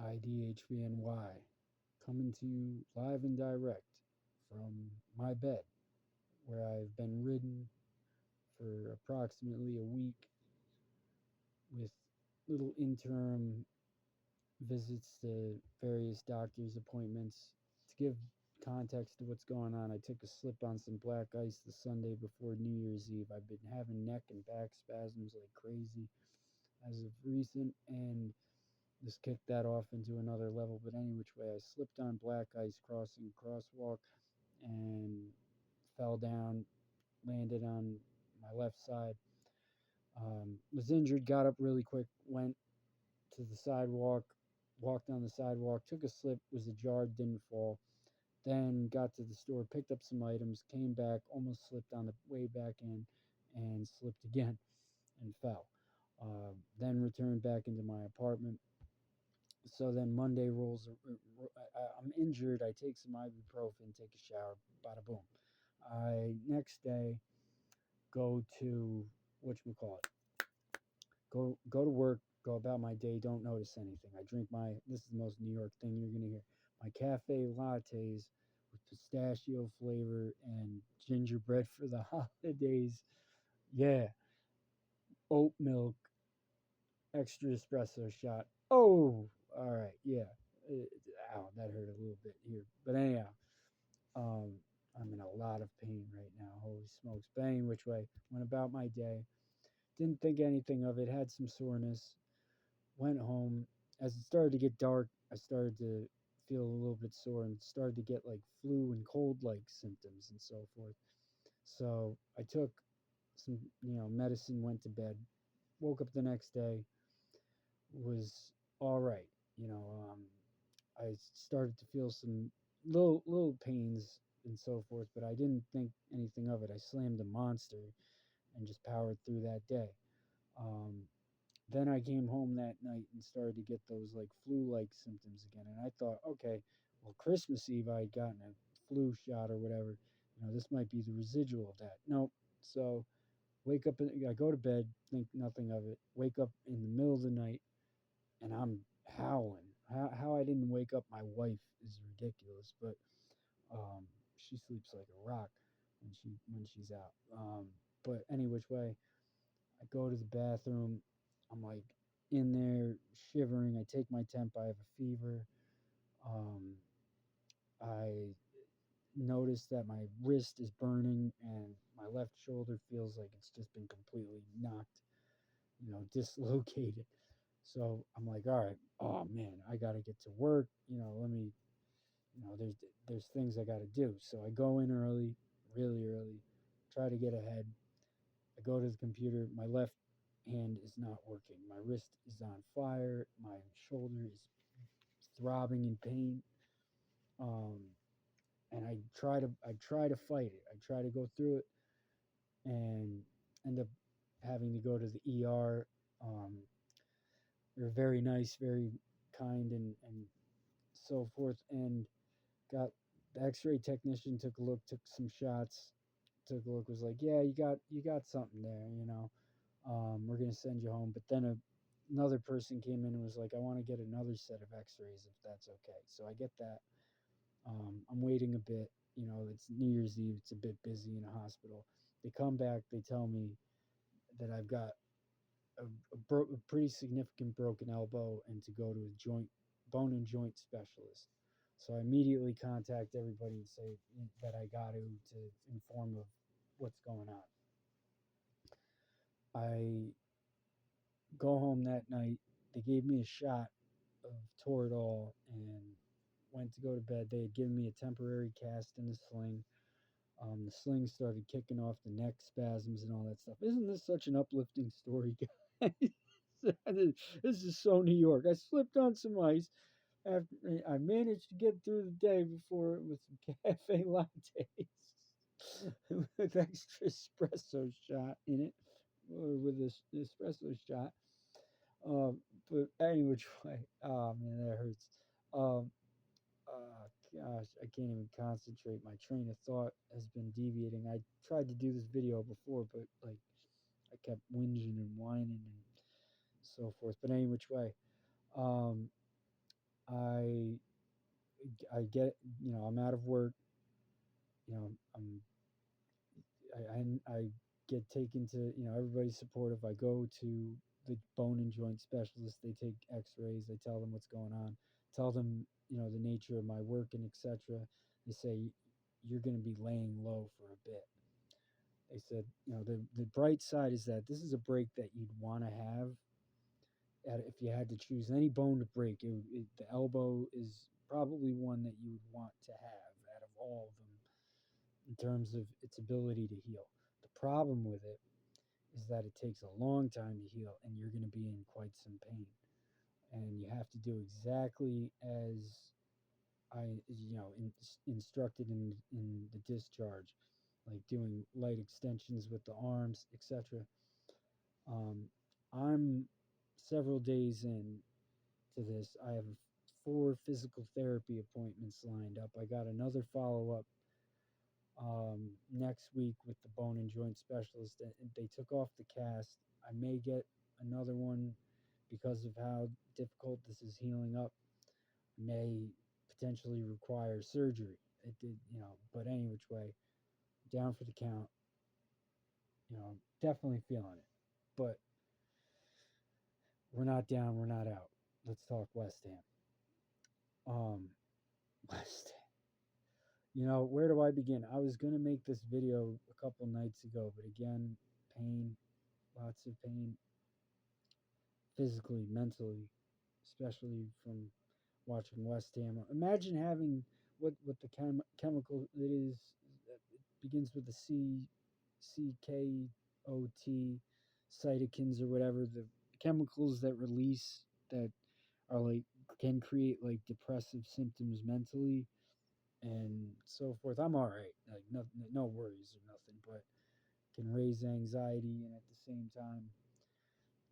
IDHVNY, coming to you live and direct from my bed, where I've been ridden for approximately a week with little interim visits to various doctor's appointments. To give context to what's going on, I took a slip on some black ice the Sunday before New Year's Eve. I've been having neck and back spasms like crazy as of recent, and this kicked that off into another level. But any which way, I slipped on black ice crossing a crosswalk and fell down, landed on my left side. Was injured, got up really quick, went to the sidewalk, walked on the sidewalk, took a slip, was ajar, didn't fall. Then got to the store, picked up some items, came back, almost slipped on the way back in, and slipped again and fell. Then returned back into my apartment. So then Monday rolls. I'm injured. I take some ibuprofen, take a shower, bada boom. I next day go to whatchamacallit, go to work, go about my day, don't notice anything. I drink my, this is the most New York thing you're gonna hear, my cafe lattes with pistachio flavor and gingerbread for the holidays. Yeah, oat milk, extra espresso shot. Oh, all right, yeah. It, Ow, that hurt a little bit here. But anyhow, um, I'm in a lot of pain right now. Holy smokes. But any which way, went about my day. Didn't think anything of it. Had some soreness. Went home. As it started to get dark, I started to feel a little bit sore and started to get like flu and cold like symptoms and so forth. So I took some, medicine, went to bed. Woke up the next day, was all right. I started to feel some little pains and so forth, but I didn't think anything of it. I slammed a monster and just powered through that day. Um, then I came home that night and started to get those like flu-like symptoms again, and I thought, okay, well, Christmas Eve I had gotten a flu shot or whatever. This might be the residual of that. No, so wake up, I go to bed, think nothing of it. Wake up in the middle of the night, and I'm howling. How I didn't wake up my wife is ridiculous, but um, she sleeps like a rock when she's out. But any which way, I go to the bathroom. I'm like in there shivering. I take my temp. I have a fever. Um, I notice that my wrist is burning and my left shoulder feels like it's just been completely knocked, dislocated. So I'm like, all right, oh man, I got to get to work. Let me, there's things I got to do. So I go in early, really early, try to get ahead. I go to the computer. My left hand is not working. My wrist is on fire. My shoulder is throbbing in pain. Um, and I try to fight it. I try to go through it and end up having to go to the ER. Um, they're very nice, very kind, and so forth. And got the X-ray technician took a look, took some shots, took a look, was like, yeah, you got something there, we're gonna send you home. But then another person came in and was like, I want to get another set of X-rays if that's okay. So I get that. I'm waiting a bit. It's New Year's Eve. It's a bit busy in a hospital. They come back. They tell me that I've got a pretty significant broken elbow and to go to a bone and joint specialist. So I immediately contact everybody and say that I got to inform of what's going on. I go home that night. They gave me a shot of Toradol and went to go to bed. They had given me a temporary cast in a sling. The sling started kicking off the neck spasms and all that stuff. Isn't this such an uplifting story, guys? This is so New York. I slipped on some ice. After I managed to get through the day before with some cafe lattes with extra espresso shot in it, or with this espresso shot. But anyway, oh man, that hurts. Um, Gosh, I can't even concentrate. My train of thought has been deviating. I tried to do this video before, but like I kept whinging and whining and so forth. But any which way, um, I I get, I'm out of work. I get taken to, everybody's supportive. I go to the bone and joint specialist. They take X-rays. I tell them what's going on. Tell them, the nature of my work and etc. They say you're going to be laying low for a bit. They said, the bright side is that this is a break that you'd want to have if you had to choose any bone to break. The elbow is probably one that you would want to have out of all of them in terms of its ability to heal. The problem with it is that it takes a long time to heal and you're going to be in quite some pain. And you have to do exactly as instructed in the discharge, like doing light extensions with the arms, etc. Um, I'm several days in to this. I have 4 physical therapy appointments lined up. I got another follow up next week with the bone and joint specialist. And they took off the cast. I may get another one because of how difficult this is healing up. May potentially require surgery. It did, but any which way, down for the count. Definitely feeling it. But we're not down, we're not out. Let's talk West Ham. Um, West Ham. Where do I begin? I was gonna make this video a couple nights ago, but again, pain, lots of pain, physically, mentally, especially from watching West Ham. Imagine having what the chemical it is. It begins with a CKOT, cytokines or whatever. The chemicals that release that are like can create like depressive symptoms mentally and so forth. I'm all right, like no worries or nothing, but can raise anxiety and at the same time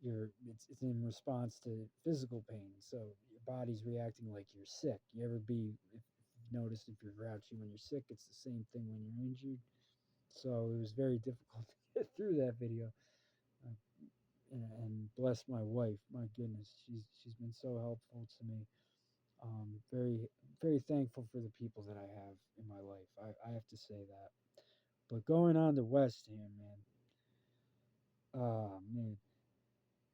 it's in response to physical pain, so your body's reacting like you're sick. You ever be if you've noticed if you're grouchy when you're sick, it's the same thing when you're injured. So it was very difficult to get through that video. uh, and bless my wife, my goodness, she's been so helpful to me. Very very thankful for the people that I have in my life. I have to say that. But going on to West Ham, man. Man,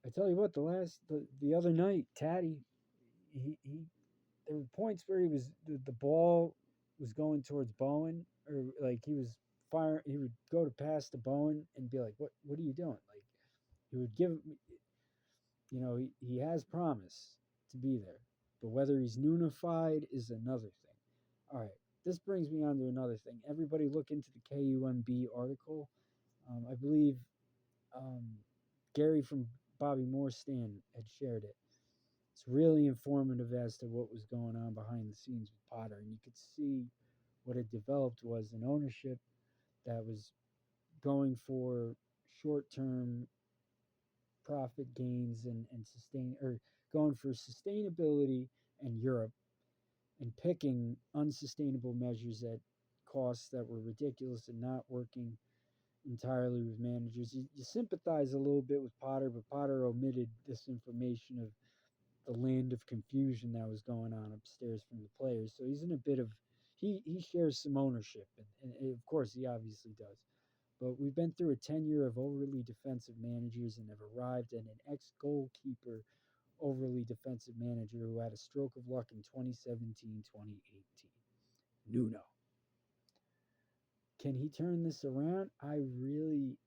I tell you what, the other night, Taddy, he there were points where the ball was going towards Bowen, or like he was fire. He would go to pass to Bowen and be like, "What are you doing?" Like he would give, he has promise to be there, but whether he's unified is another thing. All right, this brings me on to another thing. Everybody look into the KUMB article. I believe um, Gary from Bobby Moore Stan had shared it. It's really informative as to what was going on behind the scenes with Potter, and you could see what had developed was an ownership that was going for short-term profit gains and sustain or going for sustainability and Europe and picking unsustainable measures at costs that were ridiculous and not working entirely with managers. You sympathize a little bit with Potter, but Potter omitted this information of the land of confusion that was going on upstairs from the players. So he's in a bit of he shares some ownership, and of course he obviously does. But we've been through a tenure of overly defensive managers and have arrived at an ex-goalkeeper overly defensive manager who had a stroke of luck in 2017, 2018. Nuno. Can he turn this around? I really,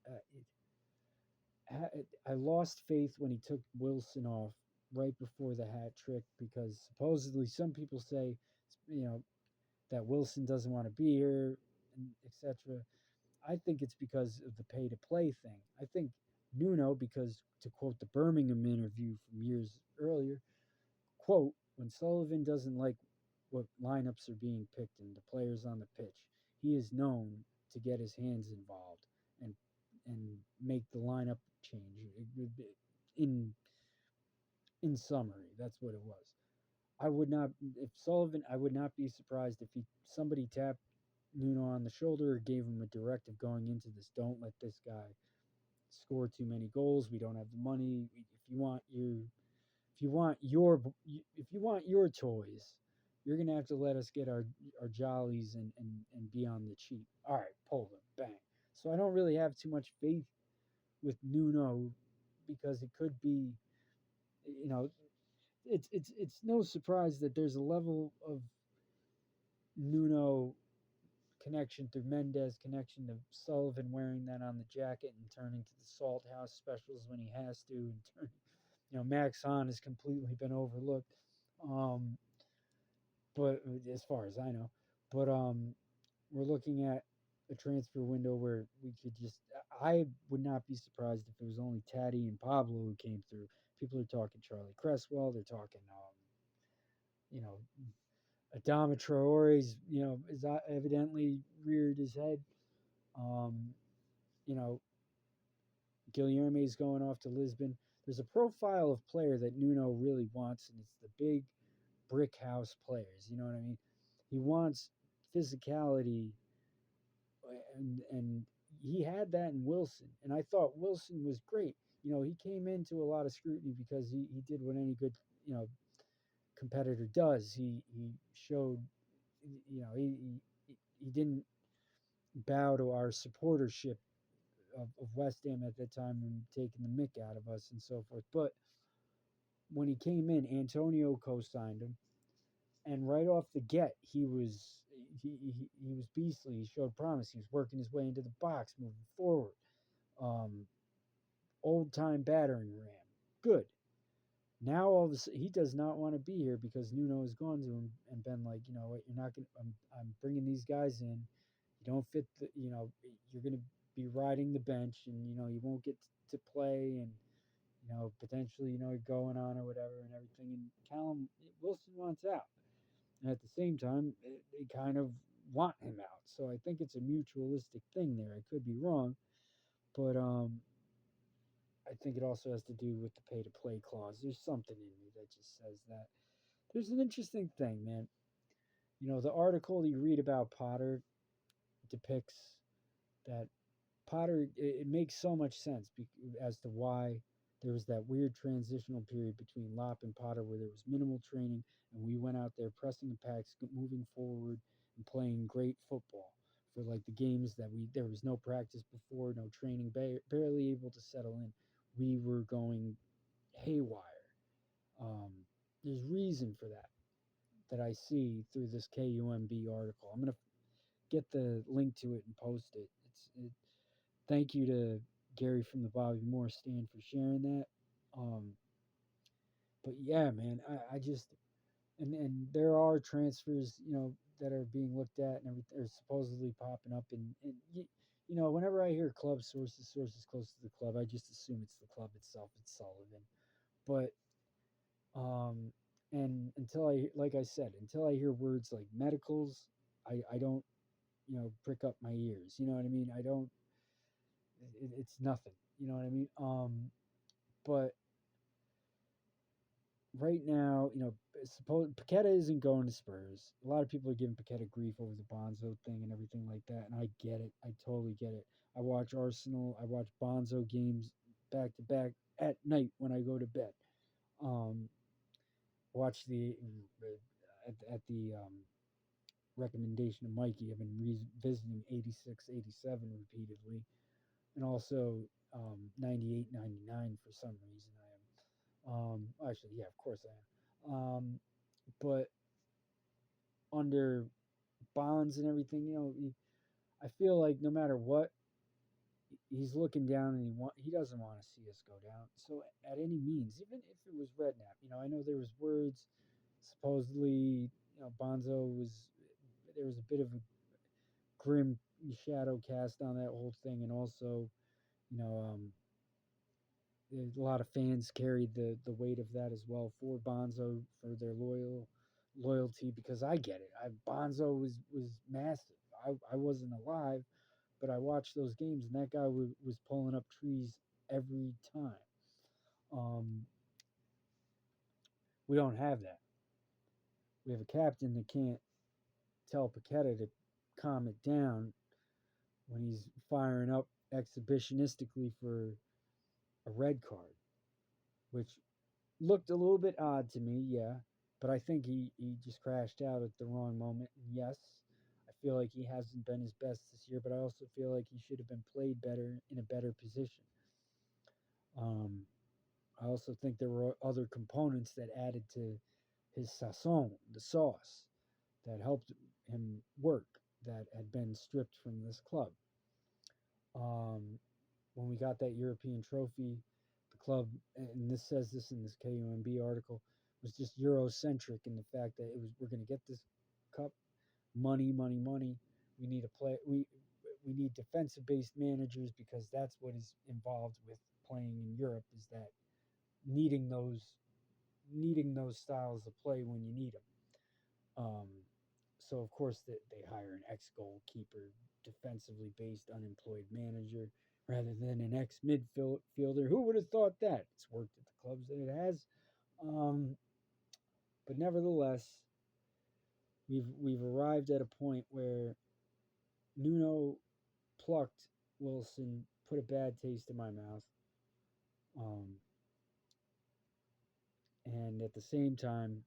I lost faith when he took Wilson off right before the hat trick because supposedly some people say, you know, that Wilson doesn't want to be here, etc. I think it's because of the pay to play thing. I think Nuno, because to quote the Birmingham interview from years earlier, quote, when Sullivan doesn't like what lineups are being picked and the players on the pitch, he is known to get his hands involved and make the lineup change. In in summary, that's what it was. I would not if Sullivan. I would not be surprised if somebody tapped Nuno on the shoulder or gave him a directive going into this. Don't let this guy score too many goals. We don't have the money. If if you want your toys, you're gonna have to let us get our jollies and be on the cheap. All right, pull them, bang. So I don't really have too much faith with Nuno because it could be, you know, it's no surprise that there's a level of Nuno connection through Mendez connection to Sullivan wearing that on the jacket and turning to the Salt House specials when he has to, and turn, Max Hahn has completely been overlooked. Um, but as far as I know, but we're looking at a transfer window where we could just. I would not be surprised if it was only Taddy and Pablo who came through. People are talking Charlie Cresswell. They're talking, you know, Adama Traore's, is evidently reared his head. Um, you know, Guilherme's going off to Lisbon. There's a profile of player that Nuno really wants, and it's the big brick house players. You know what I mean? He wants physicality, and he had that in Wilson, and I thought Wilson was great. He came into a lot of scrutiny because he did what any good competitor does. He showed, he didn't bow to our supportership of West Ham at that time and taking the mick out of us and so forth. But when he came in, Antonio co-signed him, and right off the get, he was beastly. He showed promise. He was working his way into the box, moving forward. Um, Old time battering ram, good. Now all of a sudden, he does not want to be here because Nuno has gone to him and been like, you know what, you're not gonna. I'm bringing these guys in. You don't fit the. You're gonna be riding the bench, and you won't get to play, and potentially going on or whatever and everything. And Callum Wilson wants out, and at the same time, they kind of want him out. So I think it's a mutualistic thing there. I could be wrong, but I think it also has to do with the pay to play clause. There's something in me that just says that. There's an interesting thing, man. The article you read about Potter depicts that Potter, it makes so much sense as to why there was that weird transitional period between Lop and Potter where there was minimal training and we went out there pressing the packs, moving forward and playing great football for like the games that there was no practice before, no training, barely able to settle in. We were going haywire. Um, there's reason for that I see through this KUMB article. I'm gonna get the link to it and post it. Thank you to Gary from the Bobby Moore stand for sharing that. Um, but yeah, man, I just and there are transfers, that are being looked at and everything are supposedly popping up and whenever I hear club sources close to the club, I just assume it's the club itself, it's Sullivan. But um and until I like I said, until I hear words like medicals, I don't, prick up my ears. You know what I mean? I don't it's nothing. You know what I mean? But right now, suppose Paqueta isn't going to Spurs. A lot of people are giving Paqueta grief over the Bonzo thing and everything like that, and I get it. I totally get it. I watch Arsenal. I watch Bonzo games back to back at night when I go to bed. Um, watch at the recommendation of Mikey. I've been revisiting 86, 87 repeatedly, and also 98, 99 for some reason. I am. Actually, yeah, of course I am. But under bonds and everything, I feel like no matter what, he's looking down and he doesn't want to see us go down. So at any means, even if it was Redknapp, I know there was words supposedly, Bonzo was there was a bit of a grim shadow cast on that whole thing, and also, you know, a lot of fans carried the weight of that as well for Bonzo for their loyalty because I get it. Bonzo was massive. I wasn't alive, but I watched those games and that guy was pulling up trees every time. Um, we don't have that. We have a captain that can't tell Paqueta to calm it down when he's firing up exhibitionistically for a red card, which looked a little bit odd to me, yeah. But I think he just crashed out at the wrong moment. And yes, I feel like he hasn't been his best this year, but I also feel like he should have been played better in a better position. Um, I also think there were other components that added to his sazon, the sauce, that helped him work that had been stripped from this club. Um, when we got that European trophy, the club, and this says this in this KUMB article, was just Eurocentric in the fact that it was we're going to get this cup, money, money, money. We need a play. We need defensive based managers because that's what is involved with playing in Europe is that needing those needing those styles of play when you need them. Um, so of course they hire an ex goalkeeper, defensively based unemployed manager rather than an ex midfielder. Who would have thought that? It's worked at the clubs that it has. Um, but nevertheless, we've arrived at a point where Nuno plucked Wilson, put a bad taste in my mouth. Um, and at the same time,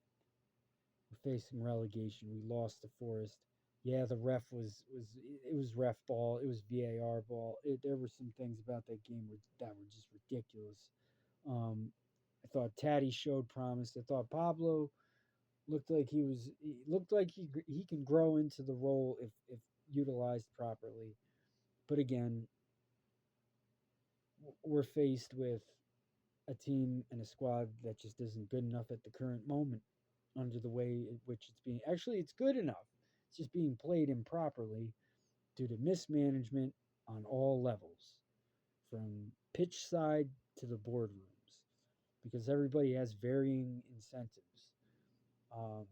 we're facing relegation. We lost to Forest. Yeah, the ref was it was ref ball. It was VAR ball. There were some things about that game that were just ridiculous. Um, I thought Taddy showed promise. I thought Pablo looked like he can grow into the role if utilized properly. But again, we're faced with a team and a squad that just isn't good enough at the current moment under the way in which it's being. Actually, it's good enough. It's just being played improperly due to mismanagement on all levels, from pitch side to the boardrooms, because everybody has varying incentives. Um,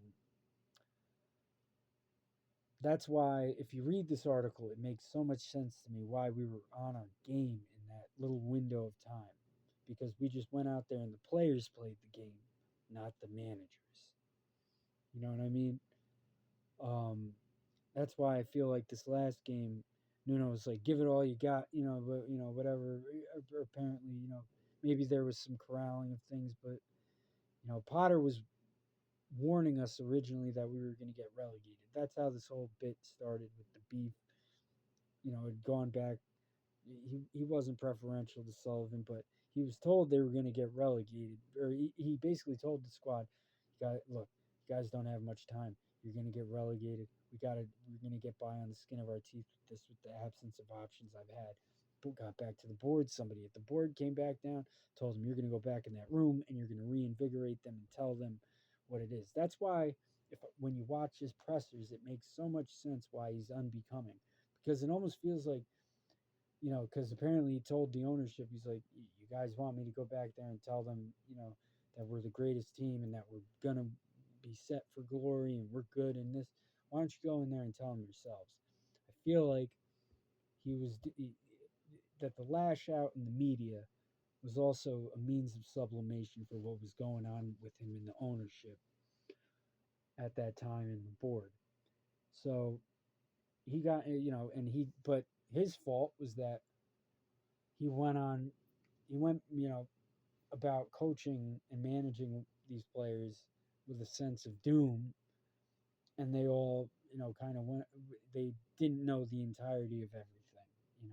that's why, if you read this article, it makes so much sense to me why we were on our game in that little window of time, because we just went out there and the players played the game, not the managers. You know what I mean? Um, that's why I feel like this last game, Nuno was like, "Give it all you got," but whatever. Apparently, maybe there was some corralling of things, but Potter was warning us originally that we were going to get relegated. That's how this whole bit started with the beef. Had gone back. He wasn't preferential to Sullivan, but he was told they were going to get relegated, or he basically told the squad, look, you guys don't have much time. You're going to get relegated. We're going to get by on the skin of our teeth with this, with the absence of options I've had. But got back to the board. Somebody at the board came back down, told him you're going to go back in that room and you're going to reinvigorate them and tell them what it is. That's why if when you watch his pressers, it makes so much sense why he's unbecoming, because it almost feels like because apparently he told the ownership, he's like, you guys want me to go back there and tell them, that we're the greatest team and that we're going to be set for glory and we're good in this. Why don't you go in there and tell them yourselves? I feel like he was, that the lash out in the media was also a means of sublimation for what was going on with him in the ownership at that time in the board. So he got, but his fault was that he went on, he went, about coaching and managing these players with a sense of doom, and they all, kind of went. They didn't know the entirety of everything,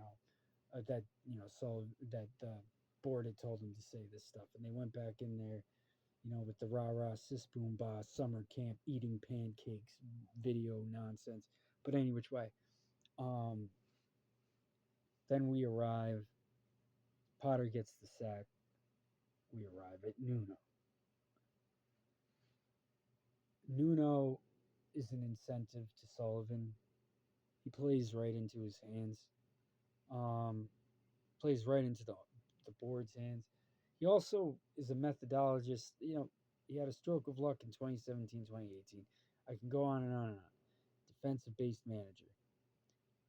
that so that the board had told them to say this stuff, and they went back in there, with the rah rah sis boom bah summer camp eating pancakes video nonsense. But any which way, um, then we arrive. Potter gets the sack. We arrive at Nuno. Nuno is an incentive to Sullivan. He plays right into his hands. Um, plays right into the board's hands. He also is a methodologist. He had a stroke of luck in 2017, 2018. I can go on and on and on. Defensive based manager.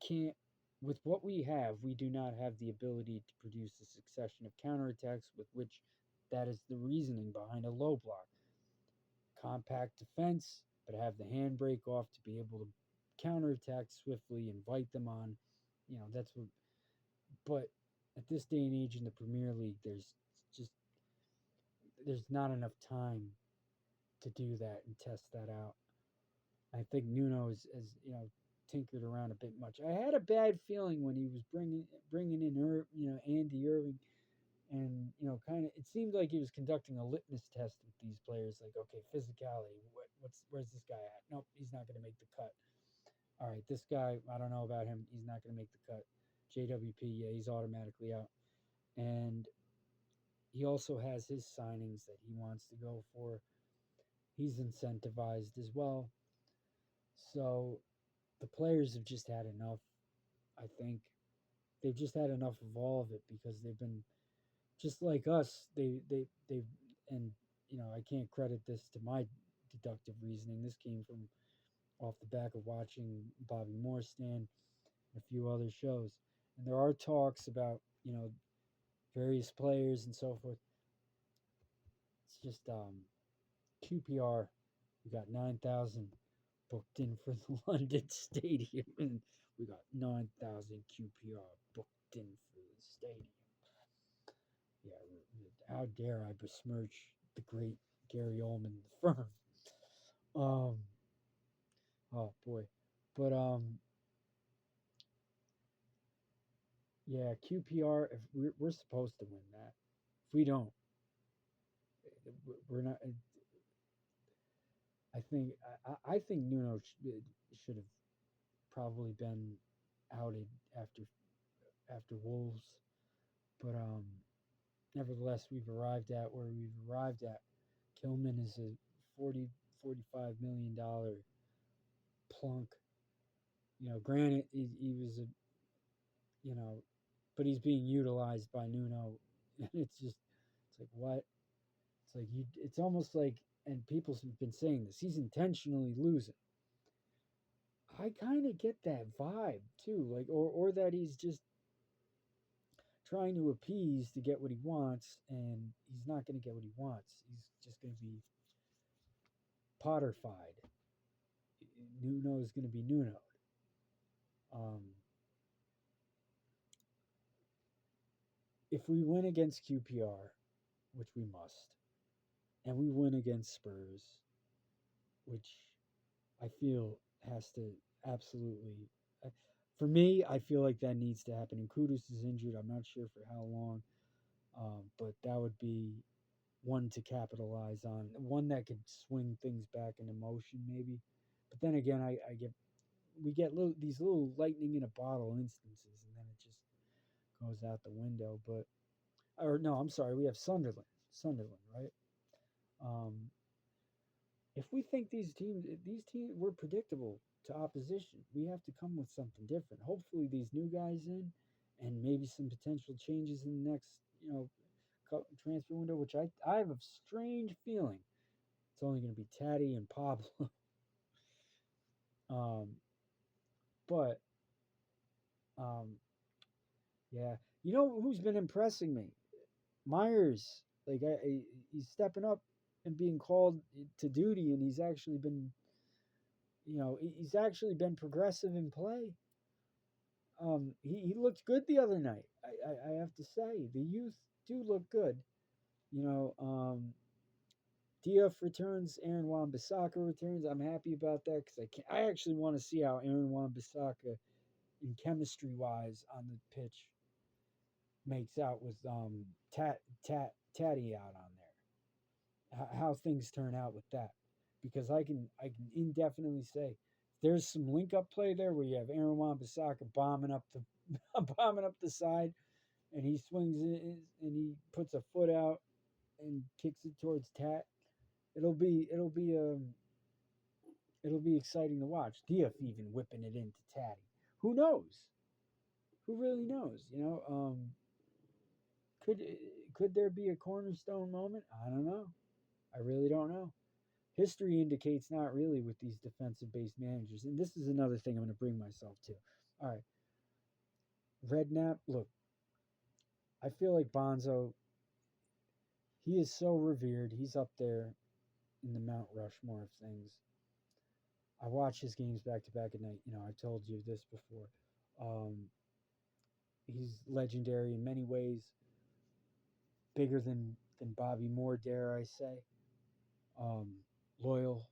Can't With what we have, we do not have the ability to produce a succession of counterattacks with which that is the reasoning behind a low block. Compact defense, but have the handbrake off to be able to counterattack swiftly, invite them on. That's what. But at this day and age in the Premier League, there's just there's not enough time to do that and test that out. I think Nuno is tinkered around a bit much. I had a bad feeling when he was bringing in Andy Irving, and kind of it seemed like he was conducting a litmus test with these players. Like, okay, physicality. Where's this guy at? Nope, he's not going to make the cut. All right, this guy, I don't know about him. He's not going to make the cut. JWP, yeah, he's automatically out. And he also has his signings that he wants to go for. He's incentivized as well. So the players have just had enough. I think they've just had enough of all of it because they've been just like us. They've and I can't credit this to my deductive reasoning. This came from off the back of watching Bobby Moore stand and a few other shows. And there are talks about various players and so forth. It's just QPR. We got 9,000 booked in for the London Stadium, and we got 9,000 QPR booked in for the stadium. Yeah, how dare I besmirch the great Gary Oldman firm? Um, oh boy, but yeah, QPR. If we're supposed to win that, if we don't, we're not. I think Nuno should have probably been outed after Wolves, but nevertheless, we've arrived at where we've arrived at. Kilman is a 40 $45 million plunk. Granted, he was a you know, but he's being utilized by Nuno, and it's like what? It's like you. It's almost like, and people have been saying this. He's intentionally losing. I kind of get that vibe too, like or that he's just trying to appease to get what he wants, and he's not going to get what he wants. He's just going to be Potterfied. Nuno is going to be Nuno. Um, if we win against QPR, which we must, and we win against Spurs, which I feel has to absolutely. For me, I feel like that needs to happen. And Kudus is injured. I'm not sure for how long, but that would be one to capitalize on, one that could swing things back into motion, maybe. But then again, I get we get these little lightning in a bottle instances, and then it just goes out the window. But or no, I'm sorry, we have Sunderland, right? Um, if we think these teams were predictable to opposition, we have to come with something different. Hopefully, these new guys in, and maybe some potential changes in the next transfer window, which I have a strange feeling it's only going to be Taddy and Pablo. um, but um, yeah, who's been impressing me? Myers, like he's stepping up and being called to duty, and he's actually been progressive in play. He looked good the other night. I have to say, the youth do look good. You know, Diaf returns, Aaron Wan-Bissaka returns. I'm happy about that because I actually want to see how Aaron Wan-Bissaka, in chemistry wise, on the pitch, makes out with Tatty out on there. How things turn out with that, because I can indefinitely say there's some link up play there where you have Aaron Wan-Bissaka bombing up the bombing up the side, and he swings it and he puts a foot out and kicks it towards Tat. It'll be it'll be it'll be exciting to watch. Diaf even whipping it into Tatty. Who knows? Who really knows? Could could there be a cornerstone moment? I don't know. I really don't know. History indicates not really with these defensive based managers. And this is another thing I'm going to bring myself to. All right. Redknapp, look, I feel like Bonzo, he is so revered. He's up there in the Mount Rushmore of things. I watch his games back to back at night. I've told you this before. He's legendary in many ways, bigger than than Bobby Moore, dare I say. Um, Loyal.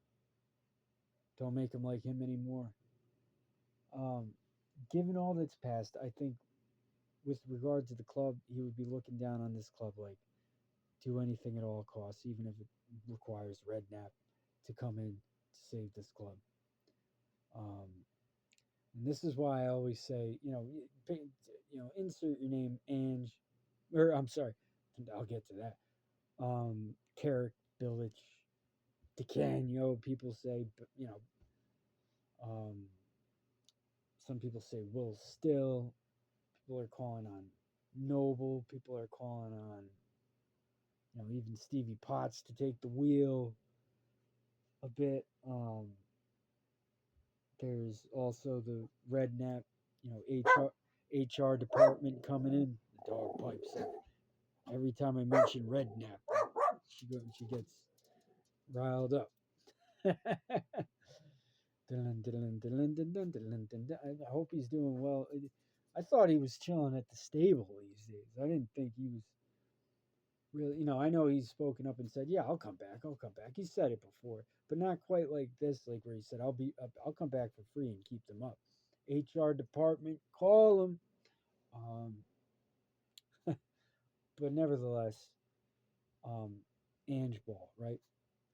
Don't make him like him anymore. Um, Given all that's passed, I think with regard to the club, he would be looking down on this club like do anything at all costs, even if it requires Redknapp to come in to save this club. Um, and this is why I always say, insert your name, Ange, or I'm sorry, I'll get to that. Carrick, Bilic, DeCanio, people say, um, some people say Will Still. People are calling on Noble. People are calling on, even Stevie Potts to take the wheel a bit. There's also the Redknapp, HR department coming in. The dog pipes up. Every time I mention Redknapp, she gets riled up. I hope he's doing well. I thought he was chilling at the stable these days. I didn't think he was really, I know he's spoken up and said, "Yeah, I'll come back. I'll come back." He said it before, but not quite like this, like where he said, I'll come back for free and keep them up." HR department, call him. Um, but nevertheless, um, Ange Ball, right?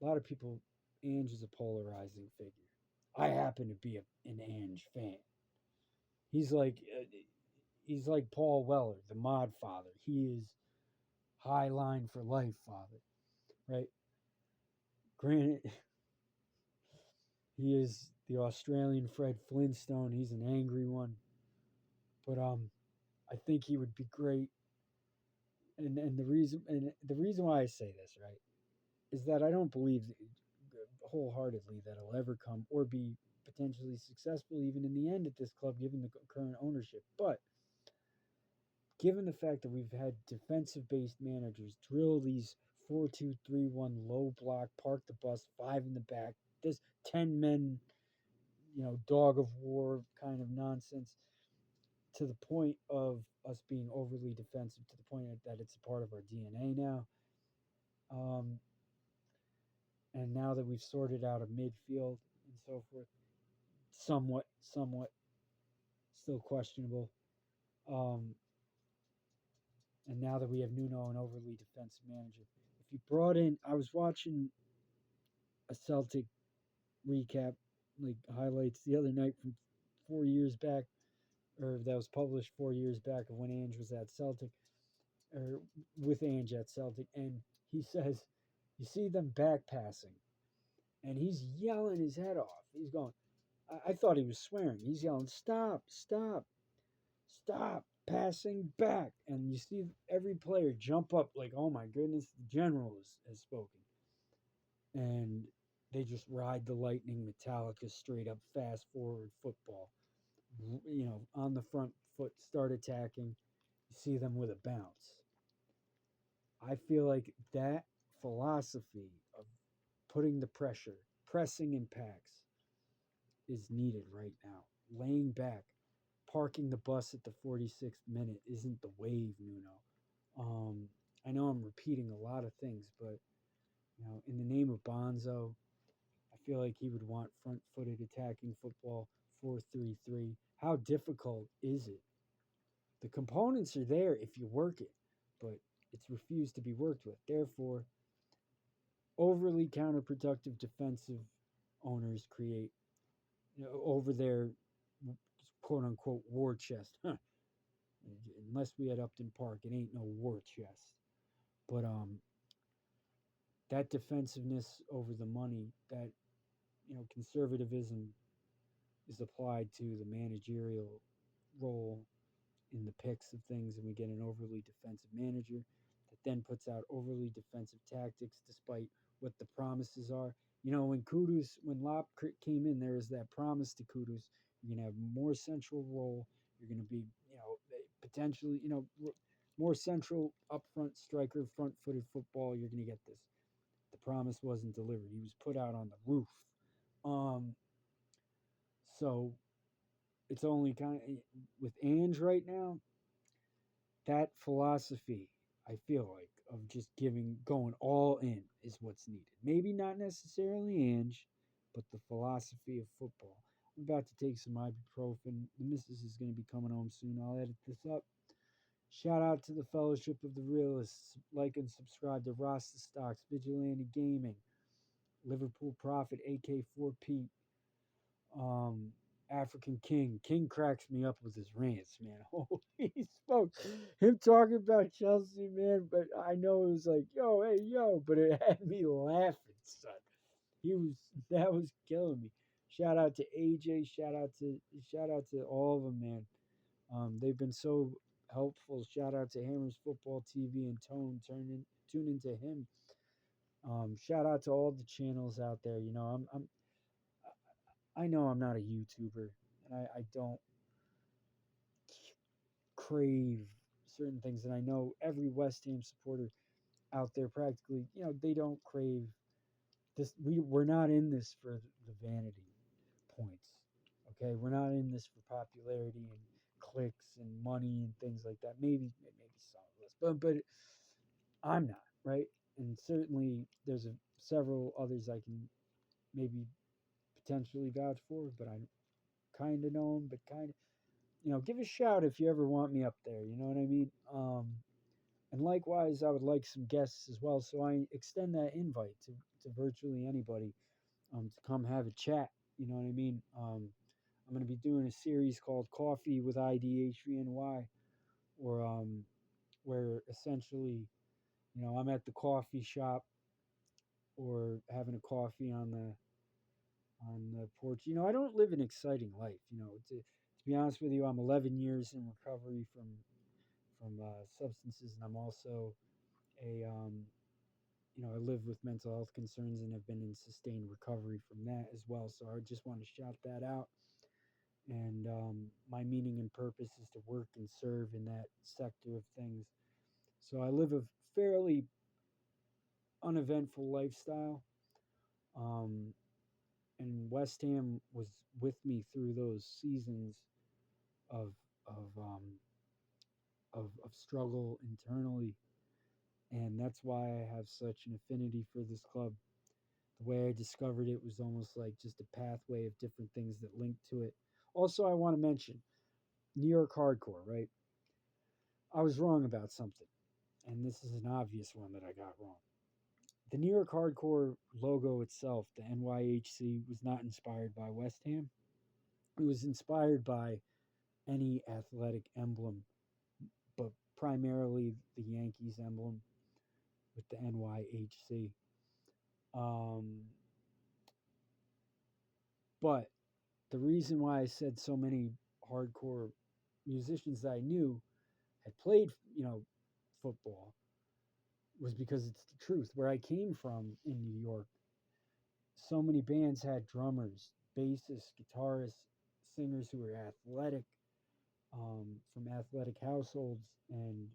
A lot of people, Ange is a polarizing figure. I happen to be an Ange fan. He's like he's like Paul Weller, the mod father. He is high line for life father, right? Granted, he is the Australian Fred Flintstone. He's an angry one, but I think he would be great. And the reason why I say this, right, is that I don't believe wholeheartedly that he'll ever come or be potentially successful even in the end at this club, given the current ownership. But given the fact that we've had defensive based managers drill these 4-2-3-1 low block, park the bus, five in the back, this 10 men, dog of war kind of nonsense, to the point of us being overly defensive, to the point that it's a part of our DNA now. Um, and now that we've sorted out a midfield and so forth, somewhat still questionable. Um, and now that we have Nuno, an overly defensive manager, if you brought in, I was watching a Celtic recap, like highlights the other night from 4 years back, or that was published 4 years back of when Ange was at Celtic, or with Ange at Celtic, and he says, you see them back passing, and he's yelling his head off. He's going, I thought he was swearing. He's yelling, stop, stop, stop passing back. And you see every player jump up like, oh my goodness, the general has spoken. And they just ride the lightning Metallica straight up fast forward football. On the front foot, start attacking. You see them with a bounce. I feel like that philosophy of putting the pressure, pressing in packs, is needed right now. Laying back, parking the bus at the 46th minute isn't the wave, Nuno. I know I'm repeating a lot of things, but in the name of Bonzo, I feel like he would want front-footed attacking football, 4-3-3. How difficult is it? The components are there if you work it, but it's refused to be worked with. Therefore, overly counterproductive defensive owners create, over their quote unquote war chest. Huh. Unless we had Upton Park, it ain't no war chest. But that defensiveness over the money, that conservatism is applied to the managerial role in the picks of things, and we get an overly defensive manager that then puts out overly defensive tactics despite what the promises are. When Lop came in, there was that promise to Kudus. You're going to have more central role. You're going to be, potentially, more central up front striker, front footed football. You're going to get this. The promise wasn't delivered. He was put out on the roof. Um, so it's only kind of with Ange right now. That philosophy, I feel like, of just going all in is what's needed. Maybe not necessarily Ange, but the philosophy of football. I'm about to take some ibuprofen. The missus is going to be coming home soon. I'll edit this up. Shout out to the Fellowship of the Realists. Like and subscribe to Rasta Stocks, Vigilante Gaming, Liverpool Prophet, AK4 Pete, um, African King. King cracks me up with his rants, man. Oh, he spoke him talking about Chelsea, man. But I know it was like, yo, hey, yo, but it had me laughing, son. He was that was killing me. Shout out to AJ. Shout out to all of them, man. They've been so helpful. Shout out to Hammers Football TV and tune into him. Shout out to all the channels out there. You know, I know I'm not a YouTuber, and I don't crave certain things, and I know every West Ham supporter out there practically, you know, they don't crave this. We're not in this for the vanity points. Okay, we're not in this for popularity and clicks and money and things like that. Maybe some of us, but I'm not, right. And certainly there's several others I can maybe potentially vouch for, but I kind of know them, but kind of, you know, give a shout if you ever want me up there. You know what I mean? And likewise, I would like some guests as well. So I extend that invite to virtually anybody to come have a chat. You know what I mean? I'm going to be doing a series called Coffee with IDHVNY, or where essentially, you know, I'm at the coffee shop or having a coffee on the porch. You know, I don't live an exciting life. You know, to be honest with you, I'm 11 years in recovery from substances, and I'm also a you know, I live with mental health concerns and have been in sustained recovery from that as well. So I just want to shout that out. And my meaning and purpose is to work and serve in that sector of things. So I live a fairly uneventful lifestyle. Um, and West Ham was with me through those seasons of of um, of struggle internally, and that's why I have such an affinity for this club. The way I discovered it was almost like just a pathway of different things that linked to it. Also, I want to mention New York hardcore, right? I was wrong about something, and this is an obvious one that I got wrong. The New York hardcore logo itself, the NYHC, was not inspired by West Ham. It was inspired by any athletic emblem, but primarily the Yankees emblem with the NYHC. Um, but the reason why I said so many hardcore musicians that I knew had played, you know, football was because it's the truth. Where I came from in New York, so many bands had drummers, bassists, guitarists, singers who were athletic, from athletic households and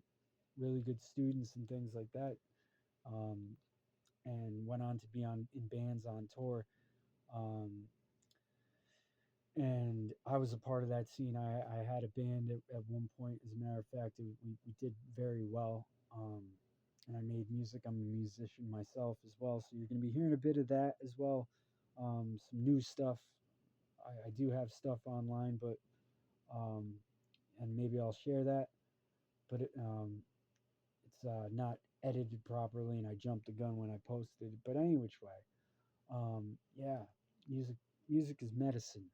really good students and things like that, um, and went on to be on in bands on tour. Um, and I was a part of that scene. I had a band at one point. As a matter of fact, we did very well. And I made music. I'm a musician myself as well. So you're going to be hearing a bit of that as well. Some new stuff. I do have stuff online, but um, and maybe I'll share that. But it's not edited properly, and I jumped the gun when I posted it. But any which way, yeah, music music is medicine.